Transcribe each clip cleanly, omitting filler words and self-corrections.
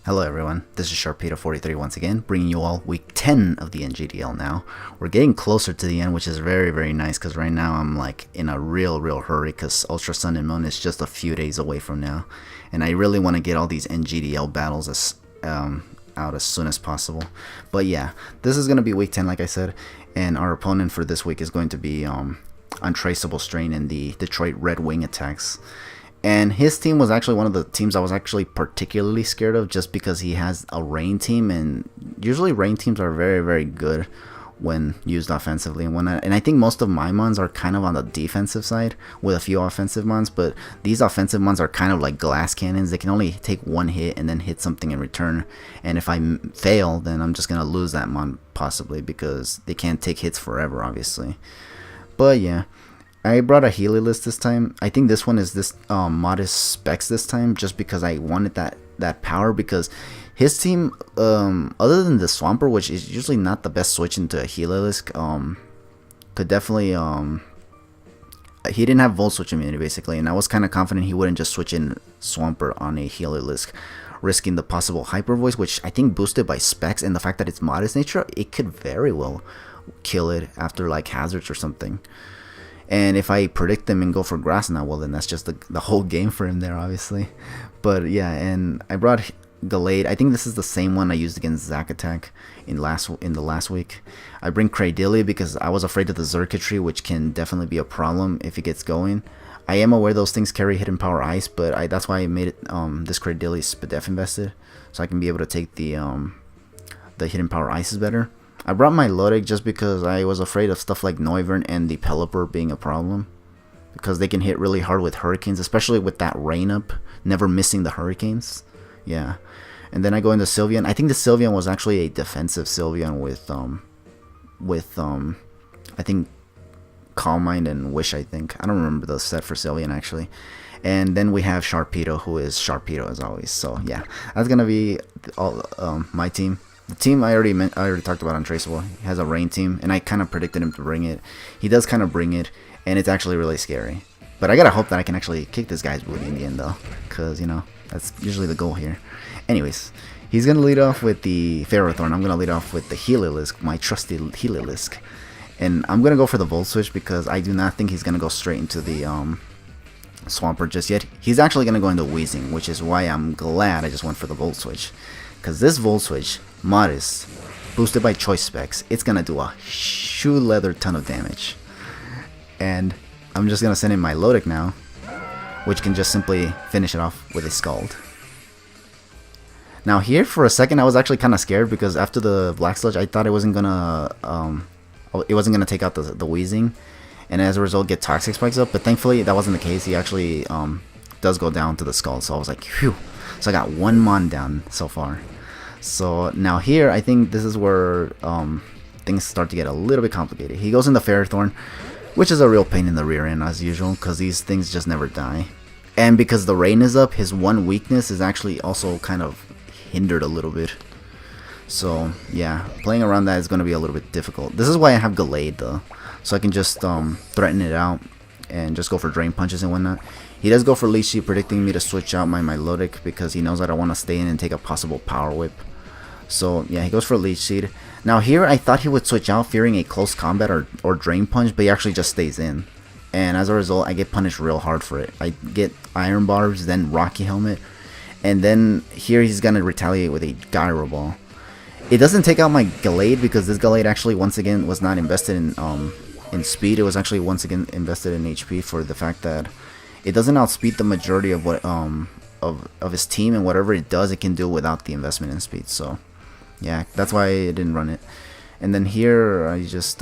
Hello everyone, this is Sharpedo43 once again, bringing you all week 10 of the NGDL now. We're getting closer to the end, which is very nice, because right now I'm like in a real hurry, because Ultra Sun and Moon is just a few days away from now. And I really want to get all these NGDL battles out as soon as possible. But yeah, this is going to be week 10 like I said, and our opponent for this week is going to be Untraceablestrain and the Detroit Red Wing Attacks. And his team was actually one of the teams I was actually particularly scared of, just because he has a rain team, and usually rain teams are very good when used offensively and whatnot. And I think most of my mons are kind of on the defensive side with a few offensive mons, but these offensive mons are kind of like glass cannons. They can only take one hit and then hit something in return, and if I fail, then I'm just gonna lose that mon possibly, because they can't take hits forever obviously. But yeah, I brought a Healy list this time. I think this one is this modest specs this time, just because I wanted that power, because his team, other than the Swamper, which is usually not the best switch into a Healy list, could definitely, he didn't have Volt Switch immunity basically, and I was kind of confident he wouldn't just switch in Swamper on a Healy list, risking the possible Hyper Voice, which I think boosted by specs and the fact that it's modest nature, it could very well kill it after like hazards or something. And if I predict them and go for Grass now, well then that's just the whole game for him there obviously. But yeah, and I brought Gallade. I think this is the same one I used against Zack Attack in the last week. I bring Cradilly because I was afraid of the Xurkitree, which can definitely be a problem if it gets going. I am aware those things carry Hidden Power Ice, but that's why I made it this Cradilly Spadef invested, so I can be able to take the Hidden Power Ices better. I brought my Lodic just because I was afraid of stuff like Noivern and the Pelipper being a problem, because they can hit really hard with Hurricanes, especially with that rain up, never missing the Hurricanes. Yeah. And then I go into Sylveon. I think the Sylveon was actually a defensive Sylveon with I think Calm Mind and Wish, I think. I don't remember the set for Sylveon actually. And then we have Sharpedo, who is Sharpedo as always. So yeah, that's gonna be all my team. The team I already talked about, Untraceable. He has a rain team, and I kind of predicted him to bring it. He does kind of bring it, and it's actually really scary. But I gotta hope that I can actually kick this guy's booty in the end, though, because you know that's usually the goal here. Anyways, he's gonna lead off with the Ferrothorn. I'm gonna lead off with the Heliolisk, my trusty Heliolisk, and I'm gonna go for the Volt Switch because I do not think he's gonna go straight into the Swamper just yet. He's actually gonna go into Wheezing, which is why I'm glad I just went for the Volt Switch. Because this Volt Switch, modest, boosted by choice specs, it's going to do a shoe leather ton of damage. And I'm just going to send in my Lodic now, which can just simply finish it off with a Scald. Now here, for a second, I was actually kind of scared, because after the Black Sludge, I thought it wasn't going to take out the Wheezing, and as a result get Toxic Spikes up, but thankfully that wasn't the case. He actually does go down to the Scald, so I was like, phew. So I got one mon down so far. So now here, I think this is where things start to get a little bit complicated. He goes into Ferrothorn, which is a real pain in the rear end as usual, because these things just never die. And because the rain is up, his one weakness is actually also kind of hindered a little bit. So yeah, playing around that is going to be a little bit difficult. This is why I have Gallade though, so I can just threaten it out and just go for Drain Punches and whatnot. He does go for Leech Seed, predicting me to switch out my Lodic, because he knows I don't want to stay in and take a possible Power Whip. So yeah, he goes for Leech Seed. Now here, I thought he would switch out, fearing a close combat or Drain Punch, but he actually just stays in. And as a result, I get punished real hard for it. I get Iron Barbs, then Rocky Helmet, and then here he's going to retaliate with a Gyro Ball. It doesn't take out my Gallade, because this Gallade actually once again was not invested in speed. It was actually once again invested in HP, for the fact that it doesn't outspeed the majority of what of his team, and whatever it does, it can do without the investment in speed. So yeah, that's why I didn't run it. And then here I just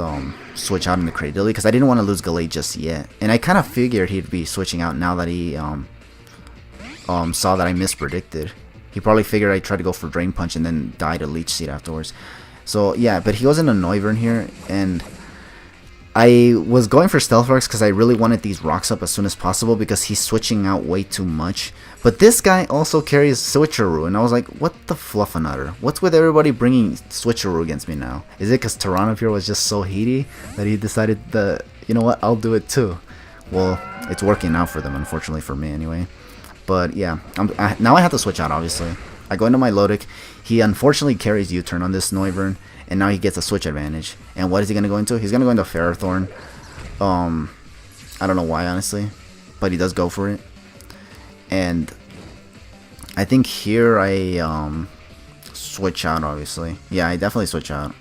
switch out into Cradilly, because I didn't want to lose Gallade just yet, and I kind of figured he'd be switching out now that he saw that I mispredicted. He probably figured I'd try to go for Drain Punch and then die to Leech Seed afterwards. So yeah, but he goes into Noivern here, and I was going for Stealth Rocks because I really wanted these rocks up as soon as possible, because he's switching out way too much. But this guy also carries Switcheroo, and I was like, what the fluffernutter? What's with everybody bringing Switcheroo against me now? Is it because Tyranitar was just so heaty that he decided that, you know what, I'll do it too? Well, it's working out for them, unfortunately for me anyway. But yeah, now I have to switch out, obviously. I go into my Lodic. He unfortunately carries U-turn on this Noivern, and now he gets a switch advantage. And what is he going to go into? He's going to go into Ferrothorn. I don't know why, honestly, but he does go for it. And I think here I switch out, obviously. Yeah, I definitely switch out.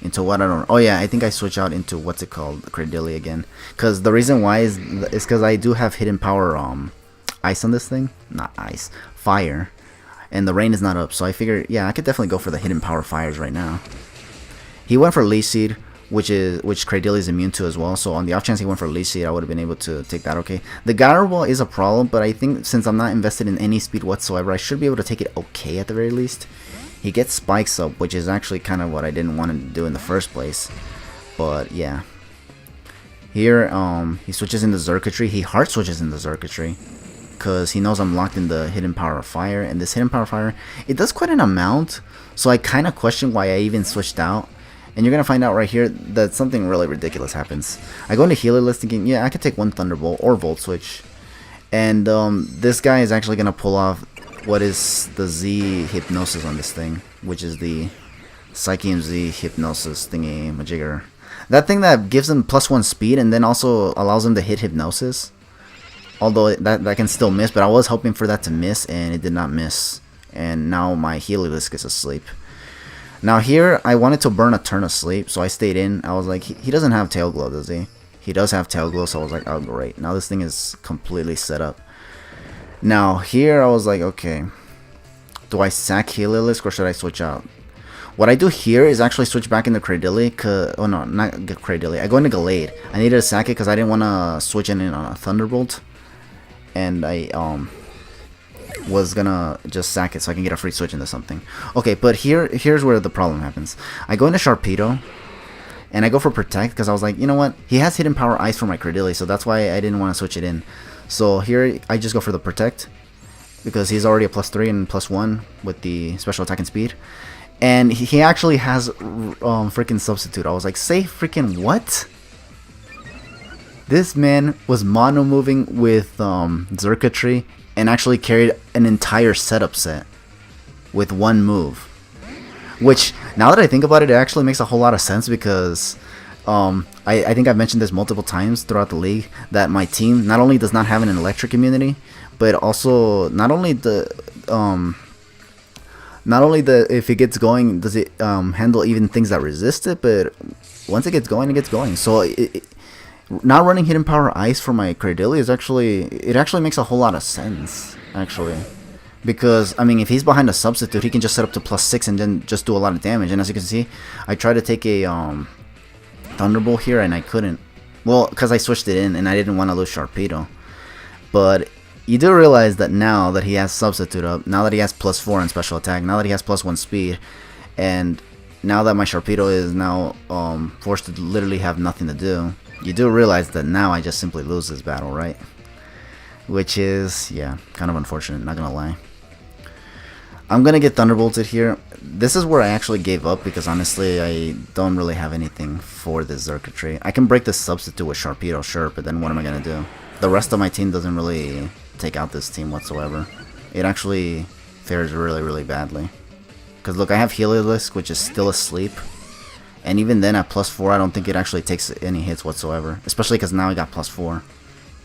Into what? I don't know. Oh yeah, I think I switch out into what's it called, Cradily again. Because the reason why is because I do have hidden power ice on this thing. Not ice, fire. And the rain is not up, so I figure, yeah, I could definitely go for the hidden power fires right now. He went for Leaf Seed, which Cradily is immune to as well. So on the off chance he went for Leaf Seed, I would have been able to take that okay. The Gyro Ball is a problem, but I think since I'm not invested in any speed whatsoever, I should be able to take it okay at the very least. He gets Spikes up, which is actually kind of what I didn't want to do in the first place. But yeah. Here, he switches into Xurkitree. He hard switches into Xurkitree, because he knows I'm locked in the hidden power of fire. And this hidden power of fire, it does quite an amount. So I kind of question why I even switched out. And you're going to find out right here that something really ridiculous happens. I go into Healer List thinking, yeah, I could take one Thunderbolt or Volt Switch. And this guy is actually going to pull off what is the Z Hypnosis on this thing, which is the Psychium Z Hypnosis thingy majigger. That thing that gives him +1 speed and then also allows him to hit Hypnosis. Although that can still miss, but I was hoping for that to miss, and it did not miss. And now my Heliolisk is asleep. Now here, I wanted to burn a turn of sleep, so I stayed in. I was like, he doesn't have Tail Glow, does he? He does have Tail Glow, so I was like, oh great. Now this thing is completely set up. Now here, I was like, okay. Do I sack Heliolisk or should I switch out? What I do here is actually switch back into Cradily. Oh no, not Cradily. I go into Gallade. I needed to sack it because I didn't want to switch in on a Thunderbolt. And I was gonna just sack it so I can get a free switch into something. Okay, but here's where the problem happens. I go into Sharpedo, and I go for Protect because I was like, you know what? He has Hidden Power Ice for my Cradily, so that's why I didn't want to switch it in. So here I just go for the Protect because he's already a +3 and +1 with the special attack and speed. And he actually has freaking Substitute. I was like, say freaking what? This man was mono moving with Xurkitree and actually carried an entire setup set with one move. Which, now that I think about it, it actually makes a whole lot of sense because I think I've mentioned this multiple times throughout the league that my team not only does not have an electric immunity, but also not only if it gets going does it handle even things that resist it, but once it gets going, it gets going. So not running Hidden Power Ice for my Cradily is actually makes a whole lot of sense, actually. Because, I mean, if he's behind a Substitute, he can just set up to +6 and then just do a lot of damage. And as you can see, I tried to take a Thunderbolt here and I couldn't. Well, because I switched it in and I didn't want to lose Sharpedo. But you do realize that now that he has Substitute up, now that he has +4 in special attack, now that he has +1 speed, and now that my Sharpedo is now forced to literally have nothing to do, you do realize that now I just simply lose this battle, right? Which is, yeah, kind of unfortunate, not gonna lie. I'm gonna get Thunderbolted here. This is where I actually gave up because honestly I don't really have anything for this Xurkitree. I can break this Substitute with Sharpedo, sure, but then what am I gonna do? The rest of my team doesn't really take out this team whatsoever. It actually fares really, really badly. Because look, I have Heliolisk, which is still asleep. And even then at +4, I don't think it actually takes any hits whatsoever. Especially because now I got +4.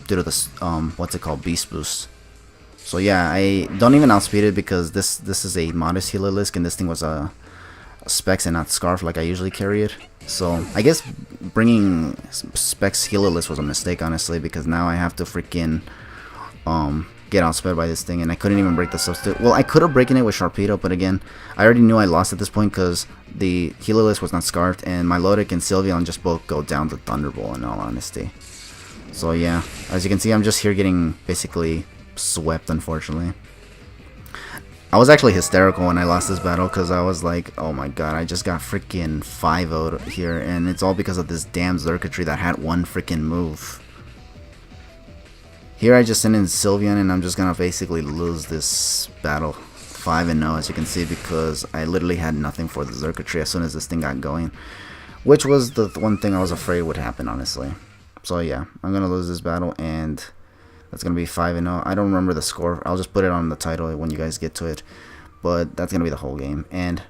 Due to this, what's it called, Beast Boost. So yeah, I don't even outspeed it because this is a modest Heliolisk and this thing was a Specs and not Scarf like I usually carry it. So I guess bringing Specs Heliolisk was a mistake, honestly, because now I have to freaking get outsped by this thing, and I couldn't even break the Substitute. Well, I could have broken it with Sharpedo, but again, I already knew I lost at this point because the Heliolisk was not Scarfed, and my Lodic and Sylveon just both go down to Thunderbolt, in all honesty. So yeah, as you can see, I'm just here getting basically swept, unfortunately. I was actually hysterical when I lost this battle because I was like, oh my god, I just got freaking 5-0'd here, and it's all because of this damn Xurkitree that had one freaking move. Here I just send in Sylveon and I'm just gonna basically lose this battle 5-0, as you can see, because I literally had nothing for the Xurkitree as soon as this thing got going, which was the one thing I was afraid would happen, honestly. So yeah, I'm gonna lose this battle and that's gonna be 5-0. I don't remember the score. I'll just put it on the title when you guys get to it. but that's gonna be the whole game. And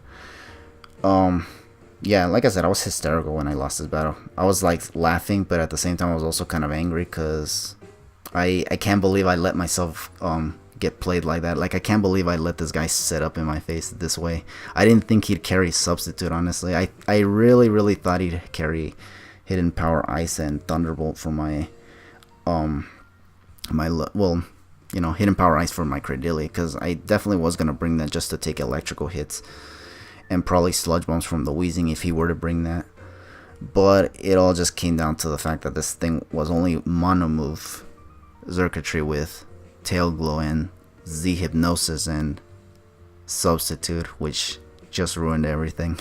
yeah, like I said, I was hysterical when I lost this battle. I was like laughing, but at the same time I was also kind of angry because I can't believe I let myself get played like that. Like, I can't believe I let this guy sit up in my face this way. I didn't think he'd carry Substitute, honestly. I really thought he'd carry Hidden Power Ice and Thunderbolt for my well, you know, Hidden Power Ice for my Credilli, because I definitely was gonna bring that just to take electrical hits, and probably Sludge Bombs from the Wheezing if he were to bring that. But it all just came down to the fact that this thing was only mono move Xurkitree with Tail Glow and Z Hypnosis and Substitute, which just ruined everything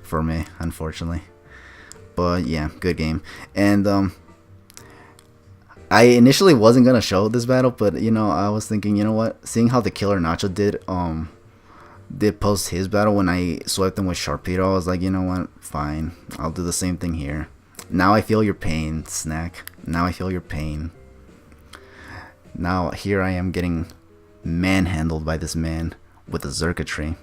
for me, unfortunately. But yeah, good game. And I initially wasn't gonna show this battle, but you know, I was thinking, you know what, seeing how the Killer Nacho did post his battle when I swept him with Sharpedo, I was like, you know what, fine, I'll do the same thing here. Now I feel your pain, Snack. Now I feel your pain. Now here I am getting manhandled by this man with a Xurkitree,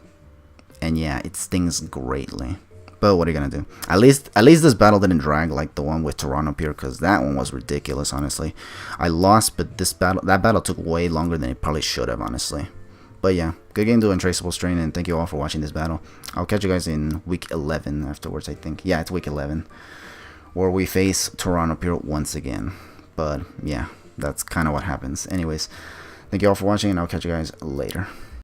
and yeah, it stings greatly. But what are you gonna do? At least this battle didn't drag like the one with Toronto Pier, because that one was ridiculous. Honestly, I lost, but that battle took way longer than it probably should have. Honestly, but yeah, good game to Untraceablestrain, and thank you all for watching this battle. I'll catch you guys in week 11 afterwards. I think, yeah, it's week 11 where we face Toronto Pier once again. But yeah, that's kind of what happens. Anyways, thank you all for watching, and I'll catch you guys later.